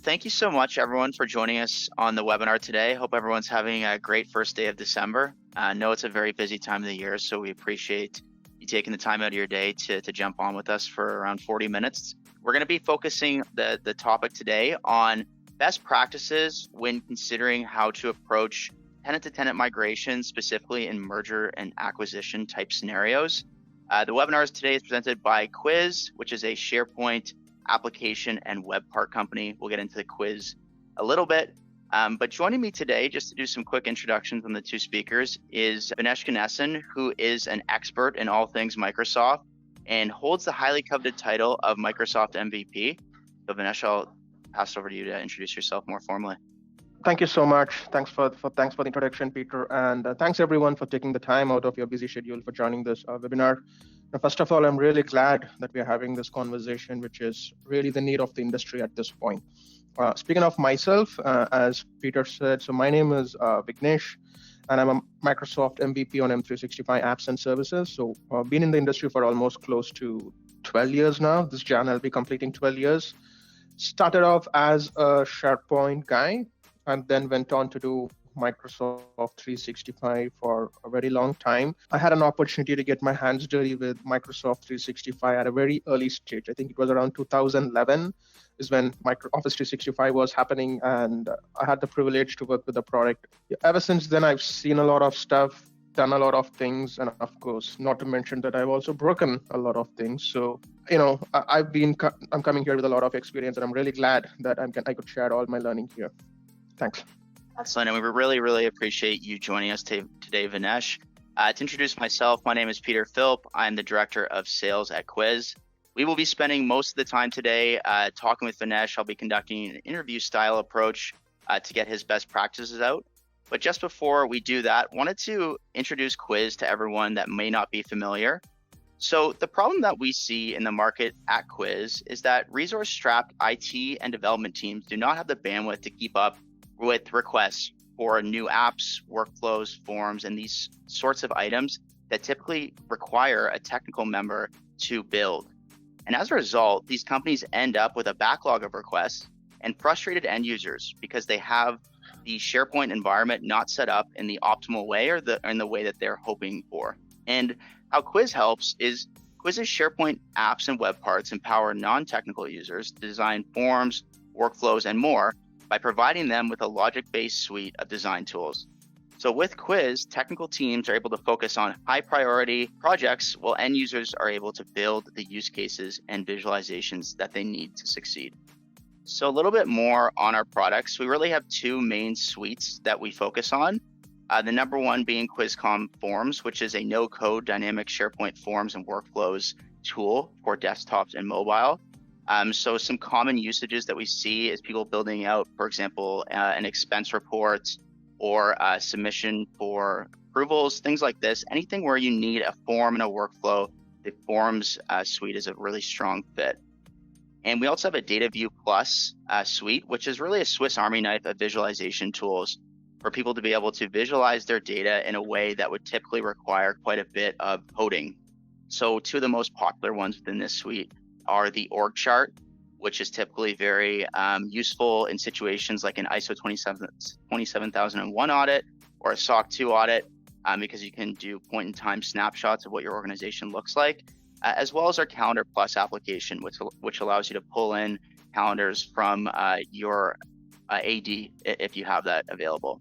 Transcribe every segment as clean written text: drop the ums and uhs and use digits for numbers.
thank you so much, everyone, for joining us on the webinar today. Hope everyone's having a great first day of December. I know it's a very busy time of the year, so we appreciate you taking the time out of your day to jump on with us for around 40 minutes. We're going to be focusing the topic today on best practices when considering how to approach tenant-to-tenant migration, specifically in merger and acquisition type scenarios. The webinar today is presented by KWIZ, which is a SharePoint application and web part company. We'll get into the KWIZ a little bit. But joining me today, just to do some quick introductions on the two speakers, is Vignesh Ganesa, who is an expert in all things Microsoft and holds the highly coveted title of Microsoft MVP. So Vignesh, I'll pass it over to you to introduce yourself more formally. Thank you so much. Thanks for the introduction, Peter, and thanks everyone for taking the time out of your busy schedule for joining this webinar. First of all, I'm really glad that we are having this conversation, which is really the need of the industry at this point. Speaking of myself, as Peter said, so my name is Vignesh, and I'm a Microsoft MVP on M365 apps and services. So I've been in the industry for almost close to 12 years now. This Jan, I'll be completing 12 years. Started off as a SharePoint guy, and then went on to do Microsoft 365 for a very long time. I had an opportunity to get my hands dirty with Microsoft 365 at a very early stage. I think it was around 2011 is when Office 365 was happening, and I had the privilege to work with the product. Ever since then, I've seen a lot of stuff, done a lot of things, and of course, not to mention that I've also broken a lot of things. So, I'm coming here with a lot of experience, and I'm really glad that I could share all my learning here. Thanks. Excellent, and we really, really appreciate you joining us today, Vignesh. To introduce myself, my name is Peter Philp. I'm the Director of Sales at KWIZ. We will be spending most of the time today talking with Vignesh. I'll be conducting an interview-style approach to get his best practices out. But just before we do that, wanted to introduce KWIZ to everyone that may not be familiar. So the problem that we see in the market at KWIZ is that resource-strapped IT and development teams do not have the bandwidth to keep up with requests for new apps, workflows, forms, and these sorts of items that typically require a technical member to build. And as a result, these companies end up with a backlog of requests and frustrated end users because they have the SharePoint environment not set up in the optimal way or in the way that they're hoping for. And how KWIZ helps is KWIZ's SharePoint apps and web parts empower non-technical users to design forms, workflows, and more by providing them with a logic-based suite of design tools. So with KWIZ, technical teams are able to focus on high-priority projects while end users are able to build the use cases and visualizations that they need to succeed. So a little bit more on our products. We really have two main suites that we focus on. The number one being QuizCom Forms, which is a no-code dynamic SharePoint forms and workflows tool for desktops and mobile. So some common usages that we see is people building out, for example, an expense report or a submission for approvals, things like this. Anything where you need a form and a workflow, the Forms suite is a really strong fit. And we also have a DataView Plus suite, which is really a Swiss Army knife of visualization tools for people to be able to visualize their data in a way that would typically require quite a bit of coding. So two of the most popular ones within this suite are the org chart, which is typically very useful in situations like an ISO 27001 audit or a SOC 2 audit, because you can do point-in-time snapshots of what your organization looks like, as well as our Calendar Plus application, which allows you to pull in calendars from your AD if you have that available.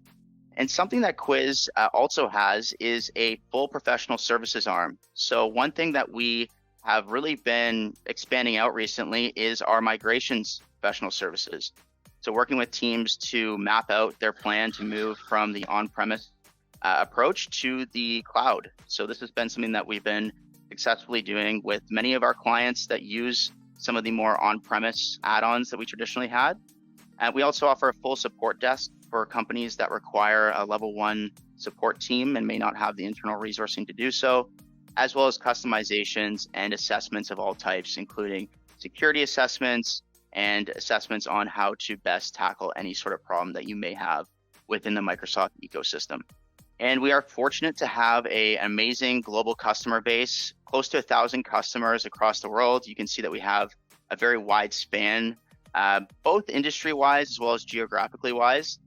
And something that KWIZ also has is a full professional services arm. So one thing that we have really been expanding out recently is our migrations professional services. So working with teams to map out their plan to move from the on-premise approach to the cloud. So this has been something that we've been successfully doing with many of our clients that use some of the more on-premise add-ons that we traditionally had. And we also offer a full support desk for companies that require a level 1 support team and may not have the internal resourcing to do so, as well as customizations and assessments of all types, including security assessments and assessments on how to best tackle any sort of problem that you may have within the Microsoft ecosystem. And we are fortunate to have an amazing global customer base, close to 1,000 customers across the world. You can see that we have a very wide span both industry-wise as well as geographically wise.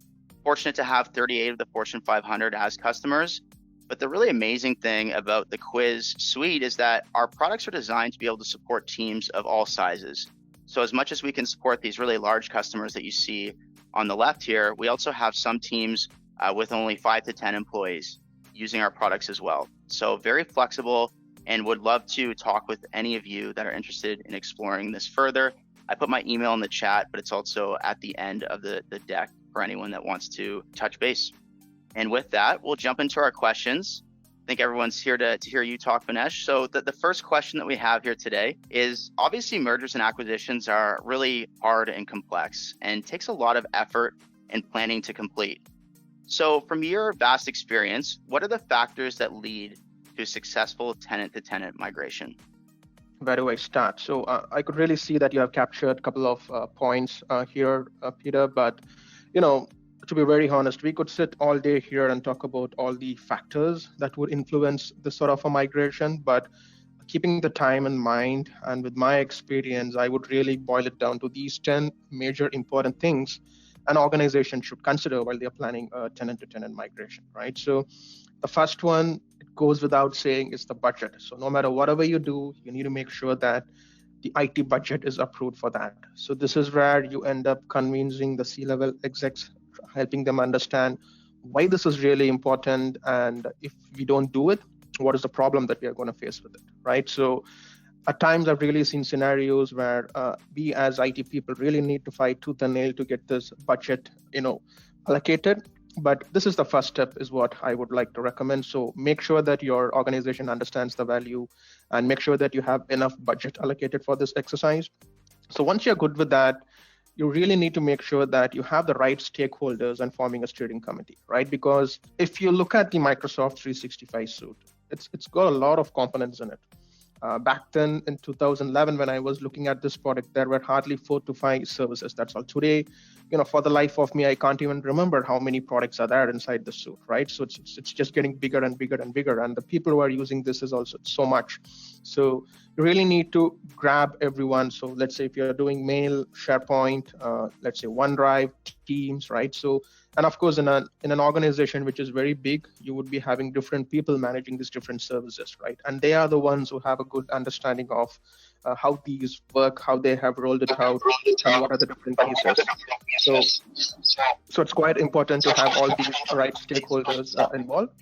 Fortunate to have 38 of the Fortune 500 as customers. But the really amazing thing about the KWIZ suite is that our products are designed to be able to support teams of all sizes. So as much as we can support these really large customers that you see on the left here, we also have some teams with only 5 to 10 employees using our products as well. So very flexible, and would love to talk with any of you that are interested in exploring this further. I put my email in the chat, but it's also at the end of the deck for anyone that wants to touch base. And with that, we'll jump into our questions. I think everyone's here to hear you talk, Vignesh. So the first question that we have here today is, obviously mergers and acquisitions are really hard and complex and takes a lot of effort and planning to complete. So from your vast experience, what are the factors that lead to successful tenant-to-tenant migration? Where do I start? So I could really see that you have captured a couple of points here, Peter, but to be very honest, we could sit all day here and talk about all the factors that would influence this sort of a migration, but keeping the time in mind and with my experience, I would really boil it down to these 10 major important things an organization should consider while they're planning a tenant-to-tenant migration, right? So the first one, it goes without saying, is the budget. So no matter whatever you do, you need to make sure that the IT budget is approved for that. So this is where you end up convincing the C-level execs, helping them understand why this is really important, and if we don't do it, what is the problem that we are going to face with it, right? So at times I've really seen scenarios where we as IT people really need to fight tooth and nail to get this budget, allocated. But this is the first step, is what I would like to recommend. So make sure that your organization understands the value and make sure that you have enough budget allocated for this exercise. So once you're good with that, you really need to make sure that you have the right stakeholders and forming a steering committee, right? Because if you look at the Microsoft 365 suite, it's got a lot of components in it. Back then in 2011, when I was looking at this product, there were hardly 4 to 5 services. That's all. Today, for the life of me, I can't even remember how many products are there inside the suite, right? So it's just getting bigger and bigger and bigger. And the people who are using this is also so much. So you really need to grab everyone. So let's say if you're doing mail, SharePoint, let's say OneDrive, Teams, right? So, and of course, in an organization which is very big, you would be having different people managing these different services, right? And they are the ones who have a good understanding of how these work, how they have rolled it out, and what are the different pieces. So it's quite important to have all these right stakeholders involved.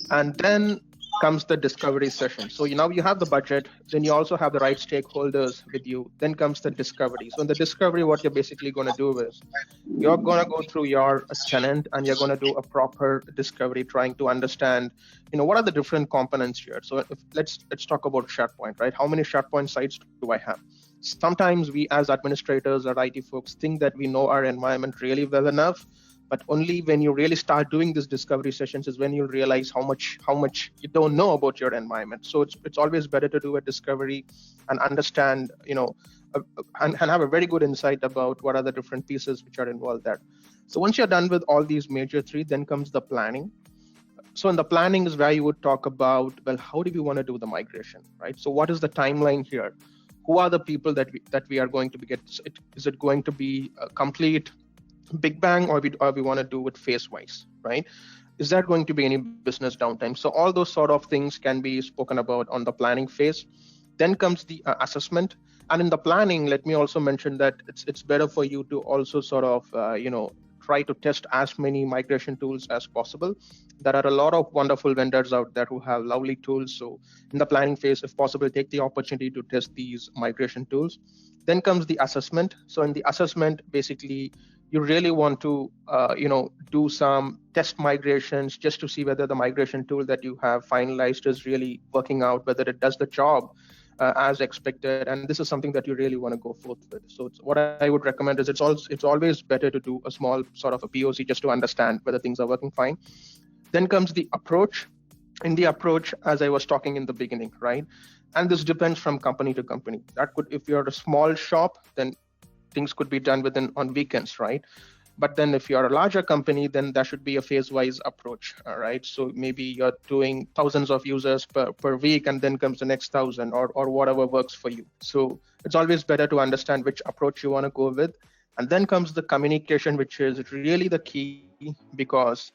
And then comes the discovery session. So now you have the budget, then you also have the right stakeholders with you. Then comes the discovery. So in the discovery, what you're basically going to do is you're going to go through your tenant and you're going to do a proper discovery, trying to understand, what are the different components here. So let's talk about SharePoint, right? How many SharePoint sites do I have? Sometimes we as administrators or IT folks think that we know our environment really well enough, but only when you really start doing these discovery sessions is when you'll realize how much you don't know about your environment. So it's always better to do a discovery and understand, and have a very good insight about what are the different pieces which are involved there. So once you're done with all these major 3, then comes the planning. So in the planning is where you would talk about, well, how do we want to do the migration, right? So what is the timeline here? Who are the people that we are going to be is it going to be a complete big bang, or we want to do it phase-wise, right? Is there going to be any business downtime? So all those sort of things can be spoken about on the planning phase. Then comes the assessment. And in the planning, let me also mention that it's better for you to also sort of, try to test as many migration tools as possible. There are a lot of wonderful vendors out there who have lovely tools. So in the planning phase, if possible, take the opportunity to test these migration tools. Then comes the assessment. So in the assessment, basically, you really want to, do some test migrations just to see whether the migration tool that you have finalized is really working out, whether it does the job as expected. And this is something that you really want to go forth with. So what I would recommend is it's always better to do a small sort of a POC just to understand whether things are working fine. Then comes the approach. In the approach, as I was talking in the beginning, right? And this depends from company to company. If you're a small shop, then things could be done on weekends, right? But then if you're a larger company, then that should be a phase-wise approach, all right? So maybe you're doing thousands of users per week, and then comes the next thousand, or whatever works for you. So it's always better to understand which approach you want to go with. And then comes the communication, which is really the key, because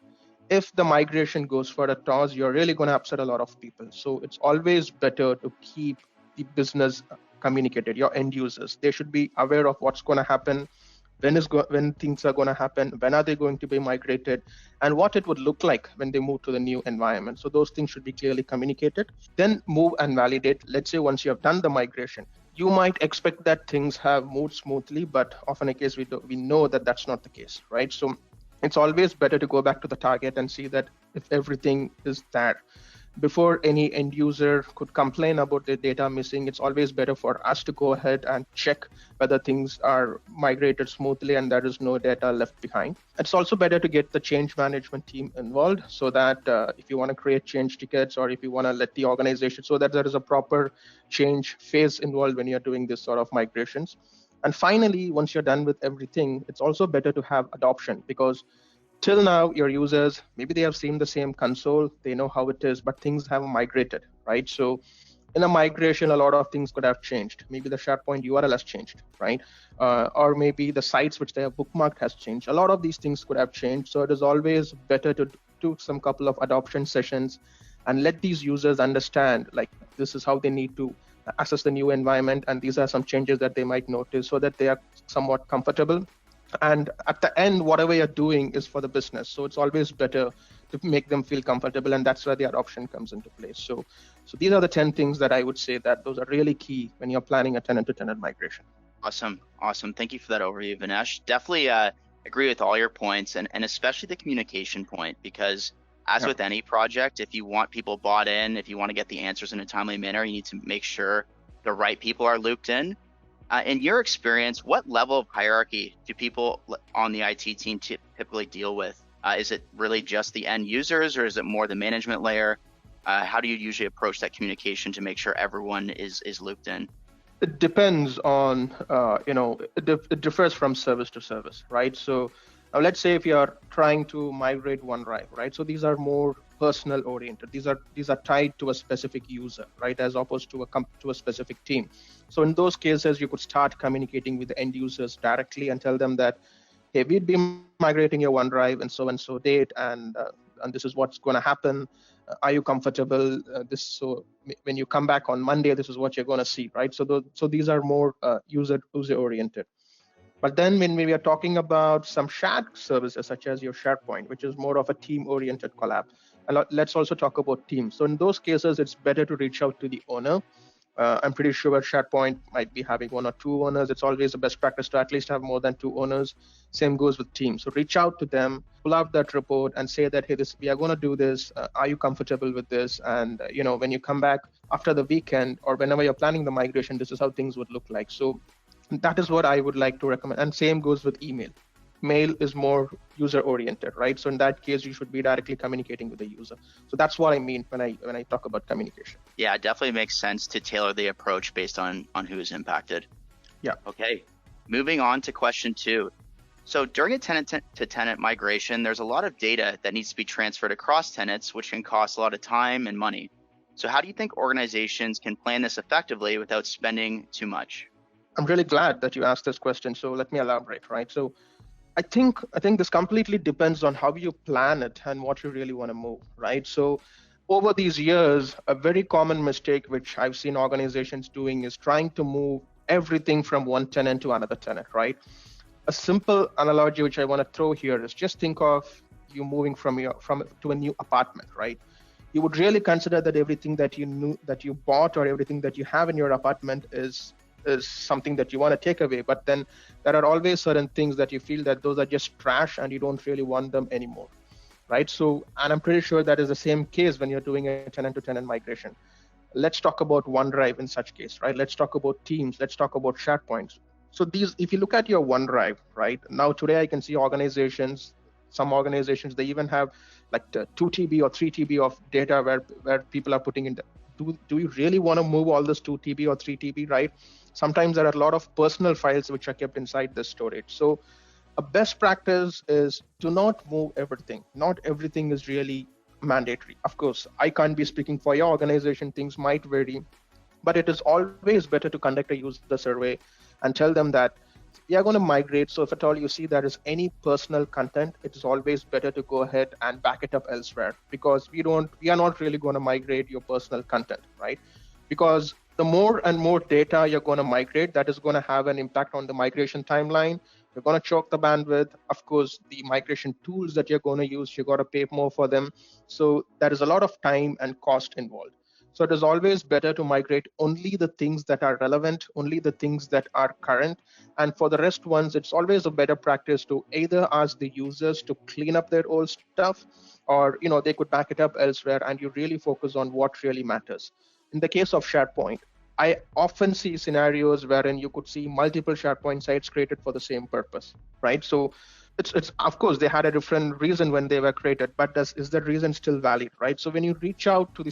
if the migration goes for a toss, you're really going to upset a lot of people. So it's always better to keep the business communicated. Your end users, they should be aware of what's going to happen, when things are going to happen, when are they going to be migrated, and what it would look like when they move to the new environment. So those things should be clearly communicated. Then move and validate. Let's say once you have done the migration, you might expect that things have moved smoothly, but often a case we know that that's not the case, right? So it's always better to go back to the target and see that if everything is there. Before any end user could complain about the data missing, it's always better for us to go ahead and check whether things are migrated smoothly and there is no data left behind. It's also better to get the change management team involved, so that if you want to create change tickets, or if you want to let the organization, so that there is a proper change phase involved when you're doing this sort of migrations. And finally, once you're done with everything, it's also better to have adoption, because till now, your users, maybe they have seen the same console, they know how it is, but things have migrated, right? So in a migration, a lot of things could have changed. Maybe the SharePoint URL has changed, right? Or maybe the sites which they have bookmarked has changed. A lot of these things could have changed. So it is always better to do some couple of adoption sessions and let these users understand, like, this is how they need to access the new environment, and these are some changes that they might notice, so that they are somewhat comfortable. And at the end, whatever you're doing is for the business. So it's always better to make them feel comfortable, and that's where the adoption comes into place. So these are the 10 things that I would say that those are really key when you're planning a tenant-to-tenant migration. Awesome. Thank you for that overview, Vignesh. Definitely agree with all your points, and especially the communication point, because as with any project, if you want people bought in, if you want to get the answers in a timely manner, you need to make sure the right people are looped in. In your experience, what level of hierarchy do people on the IT team typically deal with? Is it really just the end users, or is it more the management layer? How do you usually approach that communication to make sure everyone is looped in? It depends on, it differs from service to service, right? So now let's say if you are trying to migrate OneDrive, right? So these are more personal oriented. These are tied to a specific user, right? As opposed to a specific team. So in those cases, you could start communicating with the end users directly and tell them that, hey, we'd be migrating your OneDrive and so date, and this is what's going to happen. Are you comfortable? So when you come back on Monday, this is what you're going to see, right? So these are more user oriented. But then when we are talking about some shared services, such as your SharePoint, which is more of a team-oriented collab, and let's also talk about teams. So in those cases, it's better to reach out to the owner. I'm pretty sure SharePoint might be having 1 or 2 owners. It's always a best practice to at least have more than 2 owners. Same goes with Teams. So reach out to them, pull out that report, and say that, hey, we are going to do this. Are you comfortable with this? And when you come back after the weekend, or whenever you're planning the migration, this is how things would look like. So that is what I would like to recommend. And same goes with email. Mail is more user-oriented, right? So in that case, you should be directly communicating with the user. So that's what I mean when I talk about communication. Yeah, it definitely makes sense to tailor the approach based on who is impacted. Yeah. Okay, moving on to question 2. So during a tenant-to-tenant migration, there's a lot of data that needs to be transferred across tenants, which can cost a lot of time and money. So how do you think organizations can plan this effectively without spending too much? I'm really glad that you asked this question. So let me elaborate, right? So I think this completely depends on how you plan it and what you really want to move, right? So over these years, a very common mistake which I've seen organizations doing is trying to move everything from one tenant to another tenant, right? A simple analogy which I want to throw here is just think of you moving from to a new apartment, right? You would really consider that everything that you bought or everything that you have in your apartment is something that you want to take away, but then there are always certain things that you feel that those are just trash and you don't really want them anymore, right? So, and I'm pretty sure that is the same case when you're doing a tenant-to-tenant migration. Let's talk about OneDrive in such case, right? Let's talk about Teams. Let's talk about SharePoint. So these, if you look at your OneDrive, right now today, I can see some organizations, they even have like the 2 TB or 3 TB of data where people are putting in. Do you really want to move all this 2 TB or 3 TB, right? Sometimes there are a lot of personal files which are kept inside this storage. So A best practice is to not move everything. Not everything is really mandatory. Of course, I can't be speaking for your organization. Things might vary, but it is always better to conduct a user survey and tell them that we are going to migrate. So if at all you see there is any personal content, it is always better to go ahead and back it up elsewhere, because we are not really going to migrate your personal content, right? Because the more and more data you're going to migrate, that is going to have an impact on the migration timeline. You're going to choke the bandwidth. Of course, the migration tools that you're going to use, you got to pay more for them. So there is a lot of time and cost involved. So it is always better to migrate only the things that are relevant, only the things that are current. And for the rest ones, it's always a better practice to either ask the users to clean up their old stuff, or they could back it up elsewhere, and you really focus on what really matters. In the case of SharePoint, I often see scenarios wherein you could see multiple SharePoint sites created for the same purpose, right? So it's of course they had a different reason when they were created, but is that reason still valid, right? So when you reach out to the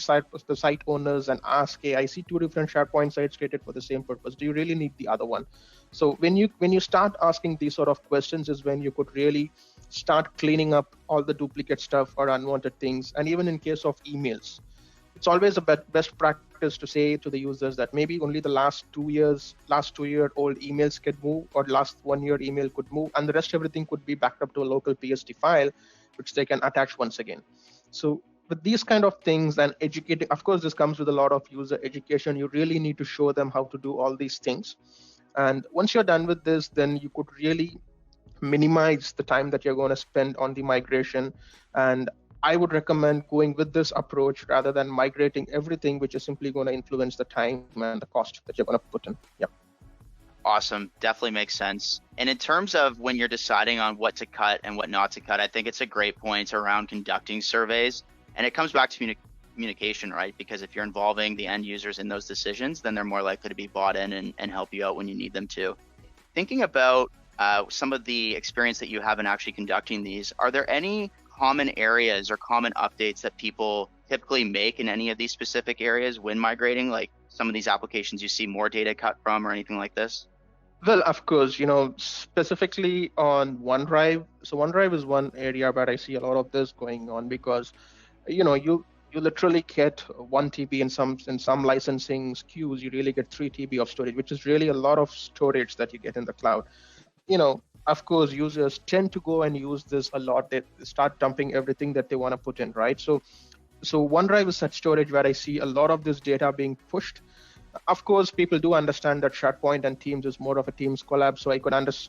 site owners and ask, hey, I see two different SharePoint sites created for the same purpose, do you really need the other one? So when you start asking these sort of questions is when you could really start cleaning up all the duplicate stuff or unwanted things. And even in case of emails, it's always a best practice to say to the users that maybe only the last 2-year-old emails could move, or last 1 year email could move, and the rest everything could be backed up to a local PSD file, which they can attach once again. So with these kind of things and educating, of course, this comes with a lot of user education. You really need to show them how to do all these things. And once you're done with this, then you could really minimize the time that you're going to spend on the migration. And I would recommend going with this approach rather than migrating everything, which is simply going to influence the time and the cost that you're going to put in. Yep. Awesome. Definitely makes sense. And in terms of when you're deciding on what to cut and what not to cut, I think it's a great point around conducting surveys. And it comes back to communication, right? Because if you're involving the end users in those decisions, then they're more likely to be bought in and help you out when you need them to. Thinking about some of the experience that you have in actually conducting these, are there any common areas or common updates that people typically make in any of these specific areas when migrating, like some of these applications you see more data cut from or anything like this? Well, of course, specifically on OneDrive. So OneDrive is one area where I see a lot of this going on, because, you literally get 1 TB in some licensing SKUs, you really get 3 TB of storage, which is really a lot of storage that you get in the cloud. Of course, users tend to go and use this a lot. They start dumping everything that they want to put in, right? So OneDrive is such storage where I see a lot of this data being pushed. Of course, people do understand that SharePoint and Teams is more of a Teams collab, so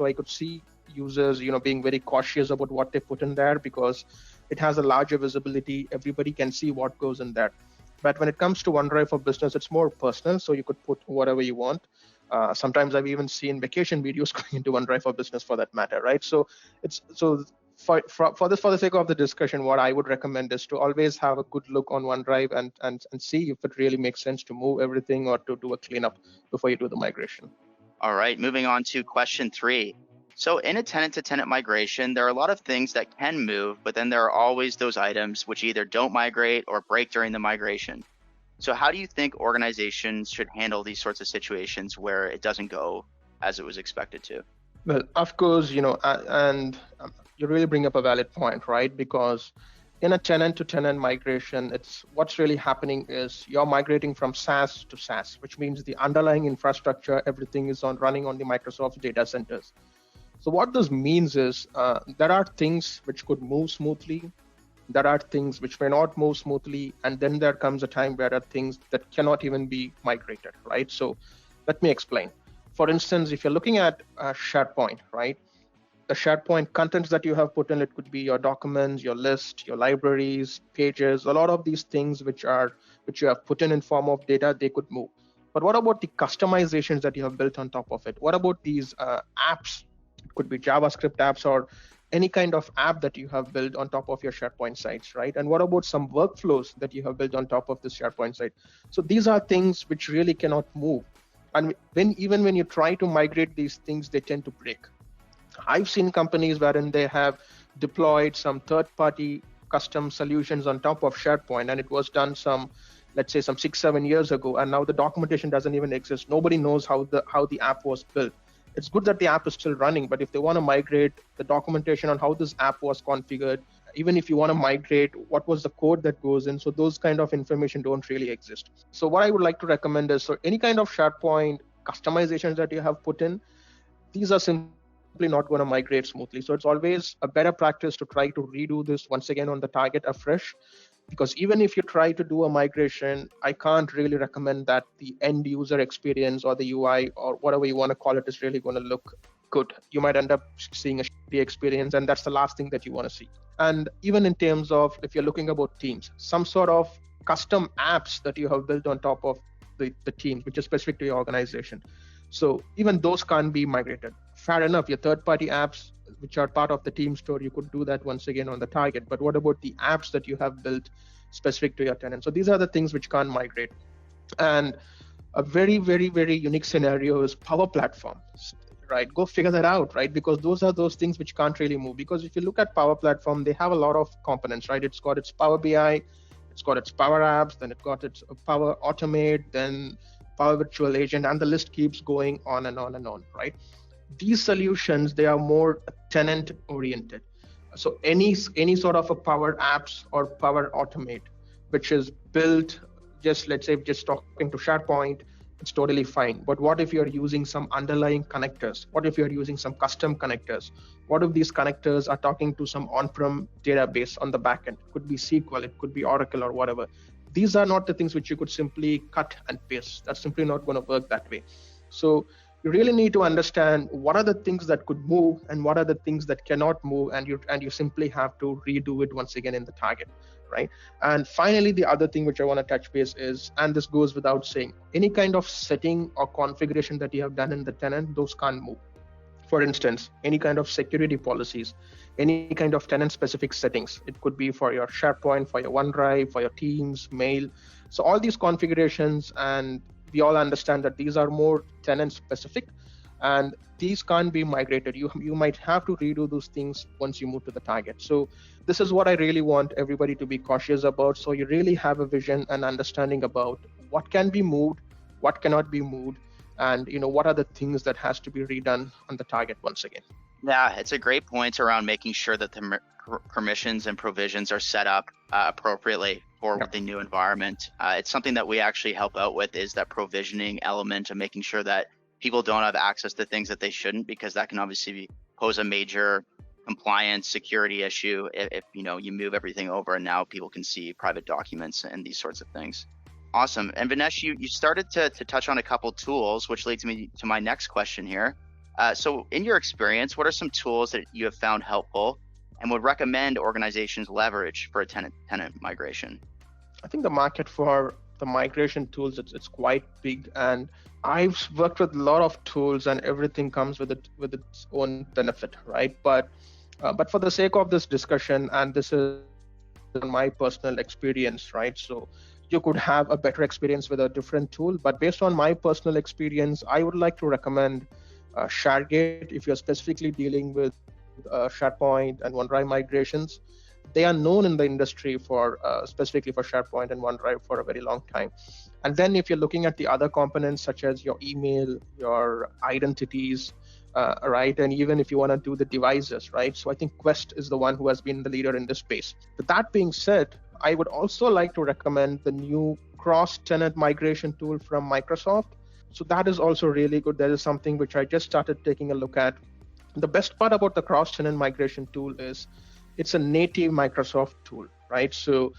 I could see users, being very cautious about what they put in there, because it has a larger visibility. Everybody can see what goes in there. But when it comes to OneDrive for Business, it's more personal, so you could put whatever you want. Sometimes I've even seen vacation videos going into OneDrive for Business, for that matter, right? So for the sake of the discussion, what I would recommend is to always have a good look on OneDrive and see if it really makes sense to move everything or to do a cleanup before you do the migration. All right, moving on to question 3. So in a tenant-to-tenant migration, there are a lot of things that can move, but then there are always those items which either don't migrate or break during the migration. So how do you think organizations should handle these sorts of situations where it doesn't go as it was expected to? Well, of course, and you really bring up a valid point, right? Because in a tenant-to-tenant migration, what's really happening is you're migrating from SaaS to SaaS, which means the underlying infrastructure, everything is running on the Microsoft data centers. So what this means is there are things which could move smoothly. There are things which may not move smoothly. And then there comes a time where there are things that cannot even be migrated, right? So let me explain. For instance, if you're looking at SharePoint, right? The SharePoint contents that you have put in, it could be your documents, your list, your libraries, pages, a lot of these things which you have put in form of data, they could move. But what about the customizations that you have built on top of it? What about these apps? It could be JavaScript apps or any kind of app that you have built on top of your SharePoint sites, right? And what about some workflows that you have built on top of this SharePoint site? So these are things which really cannot move. And even when you try to migrate these things, they tend to break. I've seen companies wherein they have deployed some third-party custom solutions on top of SharePoint, and it was done let's say some 6-7 years ago, and now the documentation doesn't even exist. Nobody knows how the app was built. It's good that the app is still running, but if they want to migrate, the documentation on how this app was configured, even if you want to migrate, what was the code that goes in, so those kind of information don't really exist. So what I would like to recommend is, so any kind of SharePoint customizations that you have put in, these are simply not going to migrate smoothly. So it's always a better practice to try to redo this once again on the target afresh, because even if you try to do a migration, I can't really recommend that the end user experience or the UI or whatever you want to call it is really going to look good. You might end up seeing a shitty experience, and that's the last thing that you want to see. And even in terms of, if you're looking about teams, some sort of custom apps that you have built on top of the teams, which is specific to your organization. So even those can't be migrated. Fair enough, your third-party apps, which are part of the team store, you could do that once again on the target. But what about the apps that you have built specific to your tenant? So these are the things which can't migrate. And a very, very, very unique scenario is Power Platform, right? Go figure that out, right? Because those are those things which can't really move. Because if you look at Power Platform, they have a lot of components, right? It's got its Power BI, it's got its Power Apps, then it got its Power Automate, then Power Virtual Agent, and the list keeps going on and on and on, right? These solutions, they are more tenant oriented. So any sort of a Power Apps or Power Automate, which is built just, let's say, just talking to SharePoint, it's totally fine. But what if you're using some underlying connectors? What if you're using some custom connectors? What if these connectors are talking to some on-prem database on the backend? It could be SQL, it could be Oracle or whatever. These are not the things which you could simply cut and paste. That's simply not going to work that way. So you really need to understand what are the things that could move and what are the things that cannot move, and you simply have to redo it once again in the target, right? And finally, the other thing which I want to touch base is, and this goes without saying, any kind of setting or configuration that you have done in the tenant, those can't move. For instance, any kind of security policies, any kind of tenant-specific settings. It could be for your SharePoint, for your OneDrive, for your Teams, Mail. So all these configurations, and we all understand that these are more tenant-specific, and these can't be migrated. You might have to redo those things once you move to the target. So this is what I really want everybody to be cautious about. So you really have a vision and understanding about what can be moved, what cannot be moved, and what are the things that has to be redone on the target once again. Yeah, it's a great point around making sure that the permissions and provisions are set up appropriately for the new environment. It's something that we actually help out with, is that provisioning element of making sure that people don't have access to things that they shouldn't, because that can obviously pose a major compliance security issue if you move everything over and now people can see private documents and these sorts of things. Awesome. And Vignesh, you started to touch on a couple tools, which leads me to my next question here. So in your experience, what are some tools that you have found helpful and would recommend organizations leverage for a tenant migration? I think the market for the migration tools, it's quite big, and I've worked with a lot of tools, and everything comes with its own benefit, right? But for the sake of this discussion, and this is my personal experience, right? So you could have a better experience with a different tool, but based on my personal experience, I would like to recommend ShareGate if you're specifically dealing with SharePoint and OneDrive migrations. They are known in the industry for specifically for SharePoint and OneDrive for a very long time. And then if you're looking at the other components such as your email, your identities, right, and even if you want to do the devices, right? So I think Quest is the one who has been the leader in this space. But that being said, I would also like to recommend the new cross-tenant migration tool from Microsoft. So that is also really good. That is something which I just started taking a look at. The best part about the cross-tenant migration tool is it's a native Microsoft tool, right? So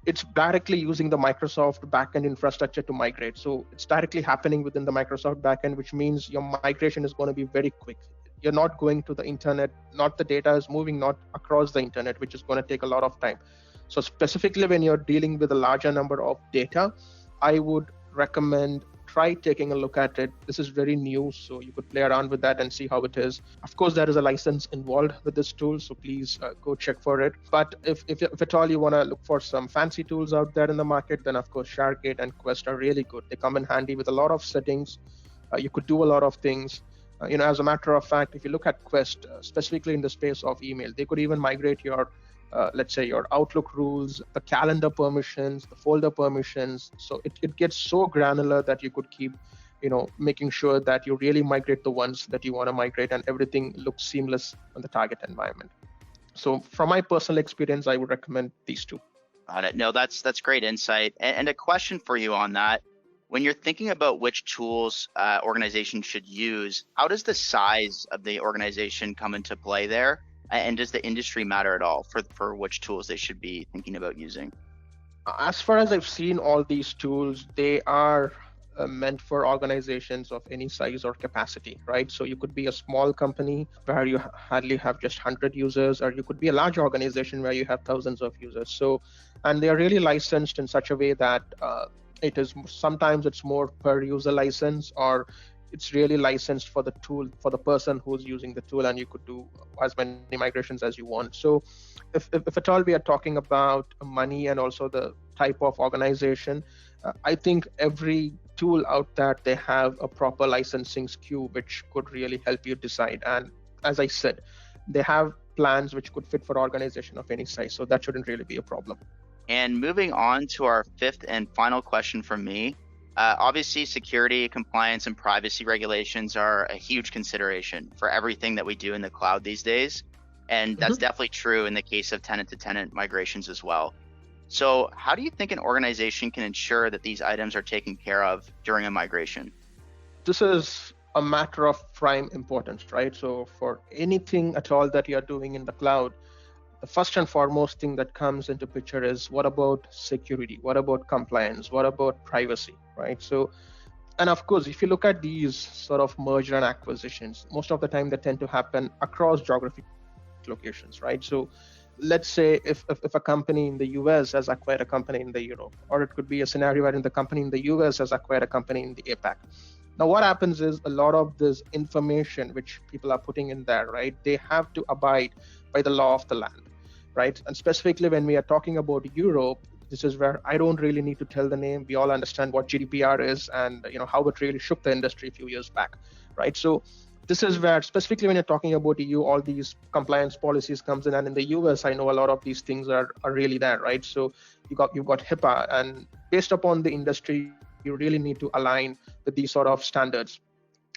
it's directly using the Microsoft backend infrastructure to migrate. So it's directly happening within the Microsoft backend, which means your migration is going to be very quick. You're not going to the internet, not the data is moving, not across the internet, which is going to take a lot of time. So specifically when you're dealing with a larger number of data, I would recommend try taking a look at it. This is very new, so you could play around with that and see how it is. Of course, there is a license involved with this tool, so please go check for it. But if at all you want to look for some fancy tools out there in the market, then of course ShareGate and Quest are really good. They come in handy with a lot of settings. You could do a lot of things. As a matter of fact, if you look at Quest, specifically in the space of email, they could even migrate your let's say your Outlook rules, the calendar permissions, the folder permissions. So it gets so granular that you could keep making sure that you really migrate the ones that you want to migrate and everything looks seamless on the target environment. So from my personal experience, I would recommend these two. Got it. No, that's great insight. And a question for you on that. When you're thinking about which tools organizations should use, how does the size of the organization come into play there? And does the industry matter at all for which tools they should be thinking about using? As far as I've seen, all these tools, they are meant for organizations of any size or capacity, right? So you could be a small company where you hardly have just 100 users, or you could be a large organization where you have thousands of users. So, and they are really licensed in such a way that sometimes it's more per user license, or it's really licensed for the tool, for the person who's using the tool, and you could do as many migrations as you want. So if at all we are talking about money and also the type of organization, I think every tool out there, they have a proper licensing SKU, which could really help you decide. And as I said, they have plans which could fit for organization of any size. So that shouldn't really be a problem. And moving on to our fifth and final question from me. Obviously, security, compliance, and privacy regulations are a huge consideration for everything that we do in the cloud these days. And that's definitely true in the case of tenant-to-tenant migrations as well. So how do you think an organization can ensure that these items are taken care of during a migration? This is a matter of prime importance, right? So for anything at all that you're doing in the cloud, the first and foremost thing that comes into picture is, what about security? What about compliance? What about privacy, right? So, and of course, if you look at these sort of merger and acquisitions, most of the time they tend to happen across geographic locations, right? So let's say if a company in the US has acquired a company in the Europe, or it could be a scenario where the company in the US has acquired a company in the APAC. Now, what happens is a lot of this information which people are putting in there, right? They have to abide by the law of the land, right? And specifically when we are talking about Europe, this is where I don't really need to tell the name. We all understand what GDPR is and how it really shook the industry a few years back, right? So this is where, specifically when you're talking about EU, all these compliance policies comes in, and in the US, I know a lot of these things are really there, right? So you've got HIPAA, and based upon the industry, you really need to align with these sort of standards.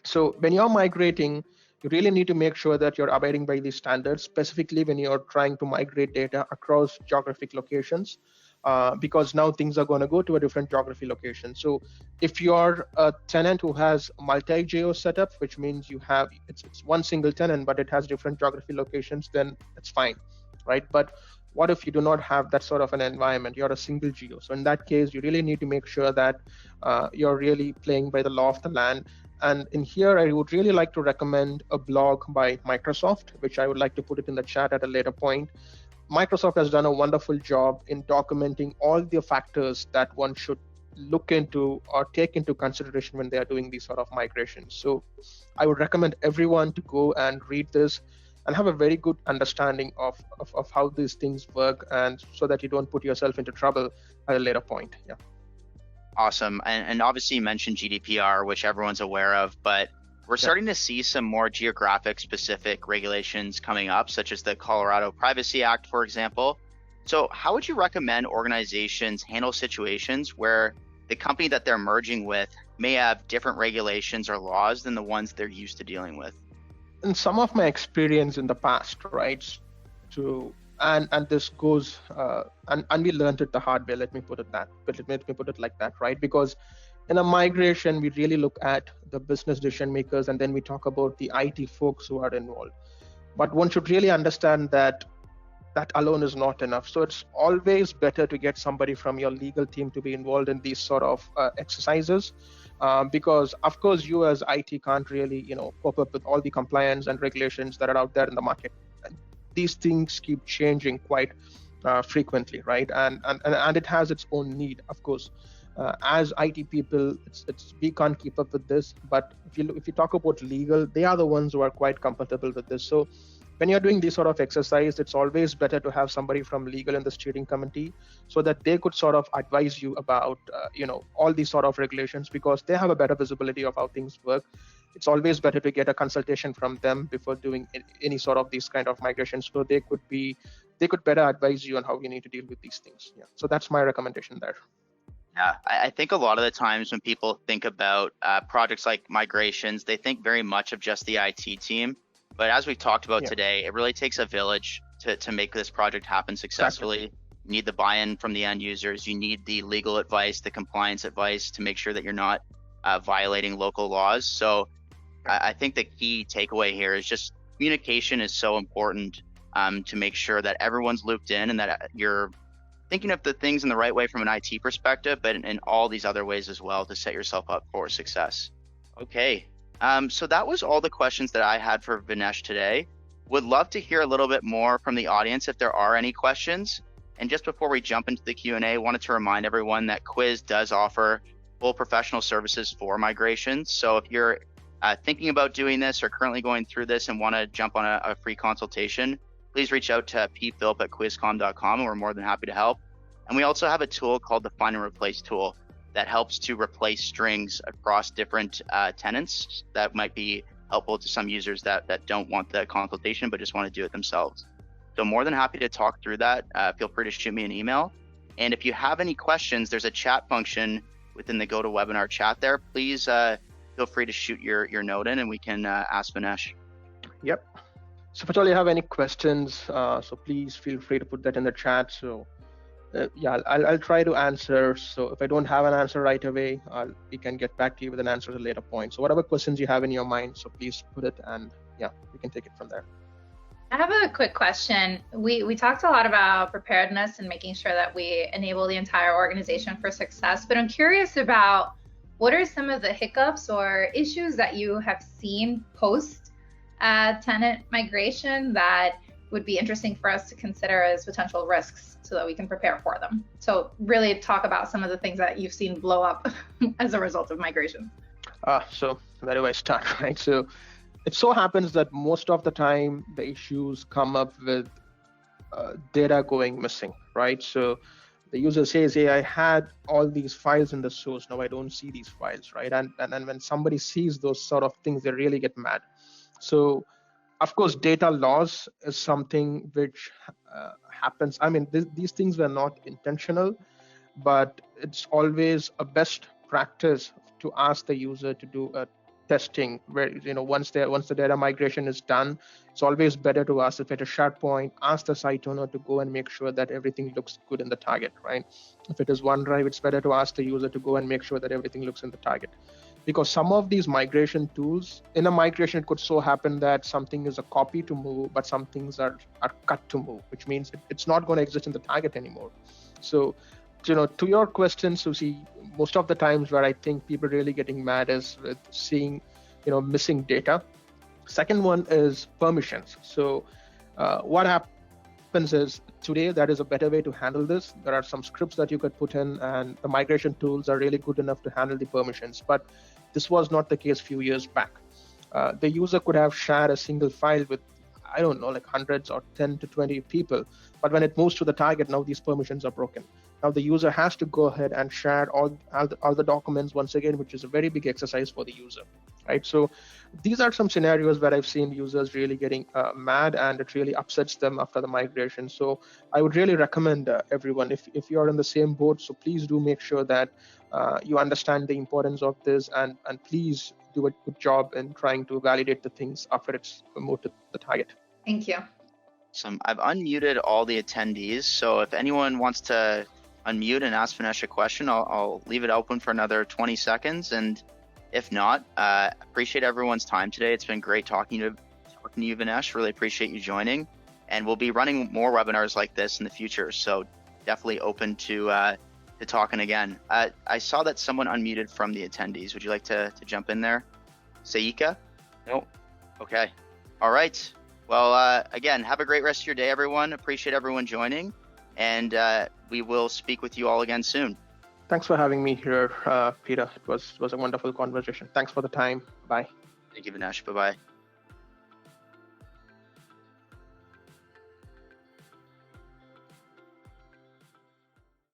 So when you're migrating, you really need to make sure that you're abiding by these standards, specifically when you're trying to migrate data across geographic locations, because now things are going to go to a different geography location. So if you're a tenant who has multi-geo setup, which means you have, it's one single tenant, but it has different geography locations, then it's fine, right? But what if you do not have that sort of an environment? You're a single geo. So in that case, you really need to make sure that you're really playing by the law of the land. And in here, I would really like to recommend a blog by Microsoft, which I would like to put it in the chat at a later point. Microsoft has done a wonderful job in documenting all the factors that one should look into or take into consideration when they are doing these sort of migrations. So I would recommend everyone to go and read this and have a very good understanding of how these things work, and so that you don't put yourself into trouble at a later point. Yeah. Awesome. And obviously you mentioned GDPR, which everyone's aware of, but we're starting to see some more geographic specific regulations coming up, such as the Colorado Privacy Act, for example. So how would you recommend organizations handle situations where the company that they're merging with may have different regulations or laws than the ones they're used to dealing with? In some of my experience in the past, right, and this goes, and we learned it the hard way, let me put it like that, right? Because in a migration, we really look at the business decision makers, and then we talk about the IT folks who are involved. But one should really understand that that alone is not enough. So it's always better to get somebody from your legal team to be involved in these sort of exercises, because of course you as IT can't really cope up with all the compliance and regulations that are out there in the market. These things keep changing quite frequently, right? And it has its own need, of course. As IT people, we can't keep up with this. But if you talk about legal, they are the ones who are quite comfortable with this. So when you're doing this sort of exercise, it's always better to have somebody from legal in the steering committee, so that they could sort of advise you about all these sort of regulations, because they have a better visibility of how things work. It's always better to get a consultation from them before doing any sort of these kind of migrations, so they could better advise you on how you need to deal with these things. Yeah. So that's my recommendation there. Yeah, I think a lot of the times when people think about projects like migrations, they think very much of just the IT team. But as we've talked about today, it really takes a village to make this project happen successfully. Exactly. You need the buy-in from the end users. You need the legal advice, the compliance advice to make sure that you're not violating local laws. So I think the key takeaway here is just communication is so important to make sure that everyone's looped in and that you're thinking of the things in the right way from an IT perspective, but in all these other ways as well to set yourself up for success. Okay, so that was all the questions that I had for Vignesh today. Would love to hear a little bit more from the audience if there are any questions. And just before we jump into the Q&A, wanted to remind everyone that KWIZ does offer full professional services for migrations. So if you're thinking about doing this or currently going through this and want to jump on a free consultation, please reach out to pphilip@kwizcom.com and we're more than happy to help. And we also have a tool called the Find and Replace tool that helps to replace strings across different tenants that might be helpful to some users that don't want the consultation but just want to do it themselves. So more than happy to talk through that. Feel free to shoot me an email. And if you have any questions, there's a chat function within the GoToWebinar chat there. Please feel free to shoot your note in and we can ask Vignesh. Yep. So if at all you have any questions, so please feel free to put that in the chat. So yeah, I'll try to answer. So if I don't have an answer right away, we can get back to you with an answer at a later point. So whatever questions you have in your mind, so please put it, and yeah, we can take it from there. I have a quick question. We talked a lot about preparedness and making sure that we enable the entire organization for success, but I'm curious about what are some of the hiccups or issues that you have seen post tenant migration that would be interesting for us to consider as potential risks so that we can prepare for them. So really talk about some of the things that you've seen blow up as a result of migration. So where do I start, right? So it so happens that most of the time the issues come up with data going missing, right? So the user says, hey, I had all these files in the source, now I don't see these files, right? And when somebody sees those sort of things, they really get mad. So of course, data loss is something which happens. I mean, these things were not intentional, but it's always a best practice to ask the user to do a testing where, once the data migration is done, it's always better to ask if at a SharePoint, ask the site owner to go and make sure that everything looks good in the target, right? If it is OneDrive, it's better to ask the user to go and make sure that everything looks in the target. Because some of these migration tools, in a migration, it could so happen that something is a copy to move, but some things are cut to move, which means it's not going to exist in the target anymore. So, to your question, Susie, most of the times where I think people really getting mad is with seeing, missing data. Second one is permissions. So what happens is today, that is a better way to handle this. There are some scripts that you could put in, and the migration tools are really good enough to handle the permissions. But this was not the case a few years back. The user could have shared a single file with, I don't know, like hundreds or 10 to 20 people. But when it moves to the target, now these permissions are broken. Now the user has to go ahead and share all the documents once again, which is a very big exercise for the user, right? So these are some scenarios where I've seen users really getting mad, and it really upsets them after the migration. So I would really recommend everyone, if you're in the same boat, so please do make sure that you understand the importance of this, and please do a good job in trying to validate the things after it's moved to the target. Thank you. Awesome. I've unmuted all the attendees, so if anyone wants to unmute and ask Vignesh a question, I'll leave it open for another 20 seconds. And if not, appreciate everyone's time today. It's been great talking to you, Vignesh. Really appreciate you joining. And we'll be running more webinars like this in the future. So definitely open to talking again. I saw that someone unmuted from the attendees. Would you like to jump in there? Saika? No. Okay. All right. Well, again, have a great rest of your day, everyone. Appreciate everyone joining. And we will speak with you all again soon. Thanks for having me here, Peter. It was a wonderful conversation. Thanks for the time. Bye. Thank you, Vignesh. Bye-bye.